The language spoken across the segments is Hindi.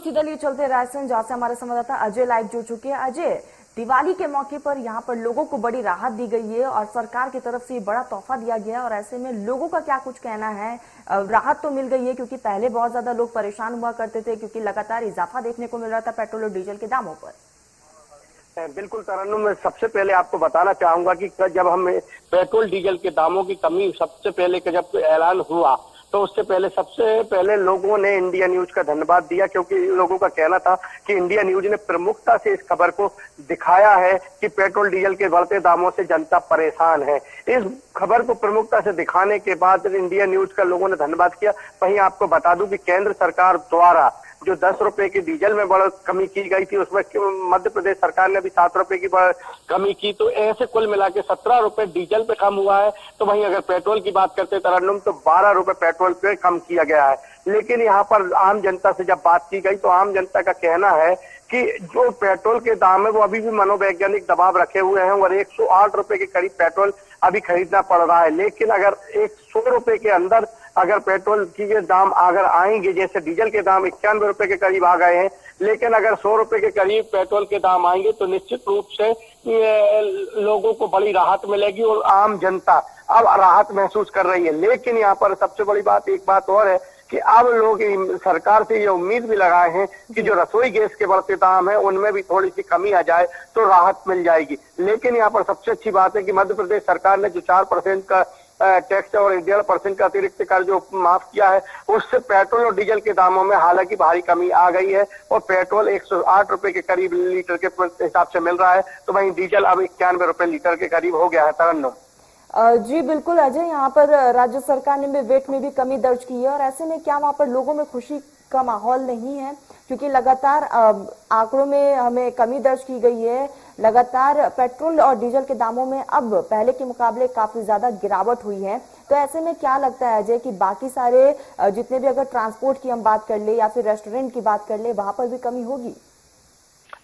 सीधा लिए चलते रायसेन, जहां से हमारे संवाददाता अजय लाइव जुड़ चुके हैं। अजय, दिवाली के मौके पर यहाँ पर लोगों को बड़ी राहत दी गई है और सरकार की तरफ से बड़ा तोहफा दिया गया है, और ऐसे में लोगों का क्या कुछ कहना है? राहत तो मिल गई है क्योंकि पहले बहुत ज्यादा लोग परेशान हुआ करते थे क्योंकि लगातार इजाफा देखने को मिल रहा था पेट्रोल और डीजल के दामों पर। बिल्कुल तरन्नुम, मैं सबसे पहले आपको बताना चाहूंगा कि जब हमें पेट्रोल डीजल के दामों की कमी सबसे पहले जब ऐलान हुआ तो उससे पहले सबसे पहले लोगों ने इंडिया न्यूज का धन्यवाद दिया, क्योंकि लोगों का कहना था कि इंडिया न्यूज ने प्रमुखता से इस खबर को दिखाया है कि पेट्रोल डीजल के बढ़ते दामों से जनता परेशान है। इस खबर को प्रमुखता से दिखाने के बाद इंडिया न्यूज का लोगों ने धन्यवाद किया। वहीं आपको बता दूं कि केंद्र सरकार द्वारा जो 10 रुपए की डीजल में बड़ा कमी की गई थी, उसमें मध्य प्रदेश सरकार ने भी 7 रुपए की कमी की, तो ऐसे कुल मिला के 17 रुपए डीजल पे कम हुआ है। तो वहीं अगर पेट्रोल की बात करते तरन्नुम, तो 12 रुपए पेट्रोल पे कम किया गया है। लेकिन यहाँ पर आम जनता से जब बात की गई तो आम जनता का कहना है कि जो पेट्रोल के दाम है वो अभी भी मनोवैज्ञानिक दबाव रखे हुए हैं और 108 रुपए के करीब पेट्रोल अभी खरीदना पड़ रहा है। लेकिन अगर 100 रुपए के अंदर अगर पेट्रोल के दाम अगर आएंगे, जैसे डीजल के दाम 91 रुपए के करीब आ गए हैं, लेकिन अगर 100 रुपए के करीब पेट्रोल के दाम आएंगे तो निश्चित रूप से लोगों को बड़ी राहत मिलेगी और आम जनता अब राहत महसूस कर रही है। लेकिन यहाँ पर सबसे बड़ी बात एक बात और है कि अब लोग सरकार से ये उम्मीद भी लगाए हैं कि जो रसोई गैस के बढ़ते दाम है उनमें भी थोड़ी सी कमी आ जाए तो राहत मिल जाएगी। लेकिन यहाँ पर सबसे अच्छी बात है कि मध्य प्रदेश सरकार ने जो 4% का टैक्स और 1.5% का अतिरिक्त कर जो माफ किया है, उससे पेट्रोल और डीजल के दामों में हालांकि भारी कमी आ गई है और पेट्रोल 108 रुपए के करीब लीटर के हिसाब से मिल रहा है, तो वहीं डीजल अब 91 रुपए लीटर के करीब हो गया है। तरन्नुम जी बिल्कुल अजय, यहाँ पर राज्य सरकार ने भी वेट में भी कमी दर्ज की है, और ऐसे में क्या वहाँ पर लोगों में खुशी का माहौल नहीं है? क्योंकि लगातार आंकड़ों में हमें कमी दर्ज की गई है, लगातार पेट्रोल और डीजल के दामों में अब पहले के मुकाबले काफी ज्यादा गिरावट हुई है। तो ऐसे में क्या लगता है अजय कि बाकी सारे जितने भी, अगर ट्रांसपोर्ट की हम बात कर ले या फिर रेस्टोरेंट की बात कर ले, वहां पर भी कमी होगी?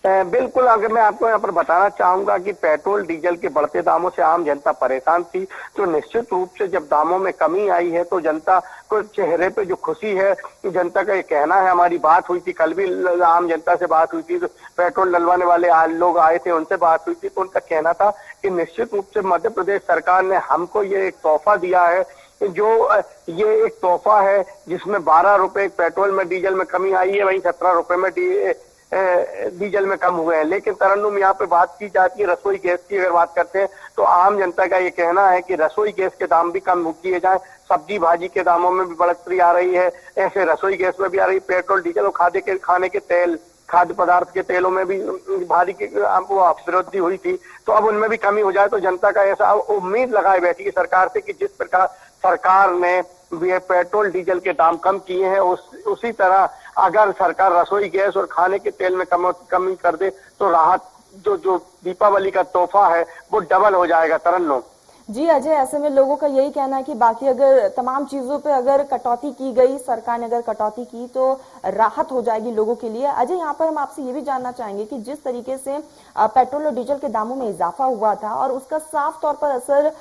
बिल्कुल, अगर मैं आपको यहाँ पर बताना चाहूंगा कि पेट्रोल डीजल के बढ़ते दामों से आम जनता परेशान थी, तो निश्चित रूप से जब दामों में कमी आई है तो जनता को चेहरे पे जो खुशी है, जनता का ये कहना है, हमारी बात हुई थी कल भी, आम जनता से बात हुई थी, तो पेट्रोल डलवाने वाले लोग आए थे उनसे बात हुई थी, तो उनका कहना था कि निश्चित रूप से मध्य प्रदेश सरकार ने हमको ये एक तोहफा दिया है, जो ये एक तोहफा है जिसमें 12 रुपए पेट्रोल में डीजल में कमी आई है, वहीं 17 रुपए में डीजल में कम हुए हैं। लेकिन तरन्नुम, यहाँ पे बात की जाती है रसोई गैस की, अगर बात करते हैं तो आम जनता का ये कहना है कि रसोई गैस के दाम भी कम किए जाए। सब्जी भाजी के दामों में भी बढ़ोतरी आ रही है, ऐसे रसोई गैस में भी आ रही। पेट्रोल डीजल और खाने के तेल, खाद्य पदार्थ के तेलों में भी भारी वृद्धि हुई थी, तो अब उनमें भी कमी हो जाए तो जनता का ऐसा उम्मीद लगाए बैठी है सरकार से कि जिस प्रकार सरकार ने ये पेट्रोल डीजल के दाम कम किए हैं, उसी तरह अगर सरकार रसोई गैस और खाने के तेल में कमी कर दे तो राहत जो दीपावली का तोहफा है वो डबल हो जाएगा। तरन्नुम जी अजय, ऐसे में लोगों का यही कहना है कि बाकी अगर तमाम चीजों पे अगर कटौती की गई, सरकार ने अगर कटौती की तो राहत हो जाएगी लोगों के लिए। अजय, यहाँ पर हम आपसे ये भी जानना चाहेंगे कि जिस तरीके से पेट्रोल और डीजल के दामों में इजाफा हुआ था और उसका साफ तौर पर असर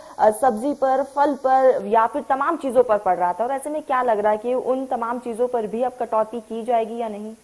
सब्जी पर, फल पर या फिर तमाम चीजों पर पड़ रहा था, और ऐसे में क्या लग रहा है कि उन तमाम चीजों पर भी अब कटौती की जाएगी या नहीं?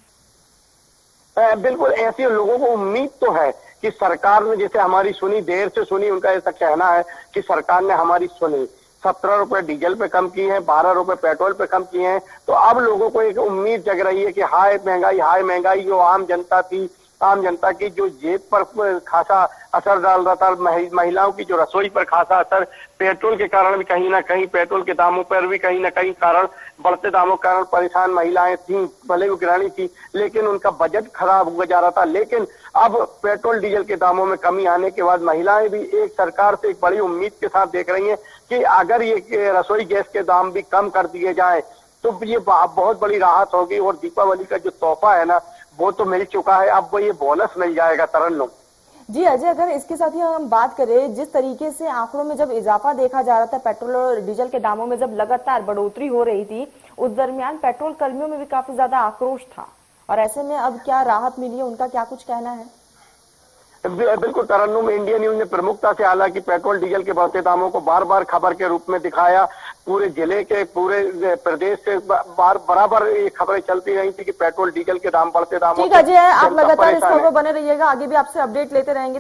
बिल्कुल, ऐसे लोगों को उम्मीद तो है कि सरकार ने जैसे हमारी सुनी, देर से सुनी, उनका ऐसा कहना है कि सरकार ने हमारी सुनी। 17 रुपए डीजल पे कम किए हैं, 12 रुपए पेट्रोल पे कम किए हैं, तो अब लोगों को एक उम्मीद जग रही है कि हाय महंगाई जो आम जनता थी, आम जनता की जो जेब पर खासा असर डाल रहा था, महिलाओं की जो रसोई पर खासा असर, पेट्रोल के कारण भी कहीं ना कहीं, पेट्रोल के दामों पर भी कहीं ना कहीं कारण, बढ़ते दामों के कारण परेशान महिलाएं थीं, भले वो गृहिणी थी, लेकिन उनका बजट खराब हुआ जा रहा था। लेकिन अब पेट्रोल डीजल के दामों में कमी आने के बाद महिलाएं भी एक सरकार से एक बड़ी उम्मीद के साथ देख रही हैं कि अगर ये रसोई गैस के दाम भी कम कर दिए जाए तो ये बहुत बड़ी राहत होगी, और दीपावली का जो तोहफा है ना वो तो मिल चुका है, अब वो ये बोनस मिल जाएगा। तरन्नुम जी अजय, अगर इसके साथ ही हम बात करें, जिस तरीके से आंकड़ों में जब इजाफा देखा जा रहा था, पेट्रोल और डीजल के दामों में जब लगातार बढ़ोतरी हो रही थी, उस दरमियान पेट्रोल कर्मियों में भी काफी ज्यादा आक्रोश था, और ऐसे में अब क्या राहत मिली है, उनका क्या कुछ कहना है? बिल्कुल तरन्नुम, इंडिया न्यूज ने प्रमुखता से हालांकि पेट्रोल डीजल के बढ़ते दामों को बार बार खबर के रूप में दिखाया, पूरे जिले के पूरे प्रदेश से बराबर ये खबरें चलती रही थी कि पेट्रोल डीजल के दाम बढ़ते दामों ठीक है अजय, आप जनता लगातार इस परेशान खबर है। पर बने रहिएगा, आगे भी आपसे अपडेट लेते रहेंगे।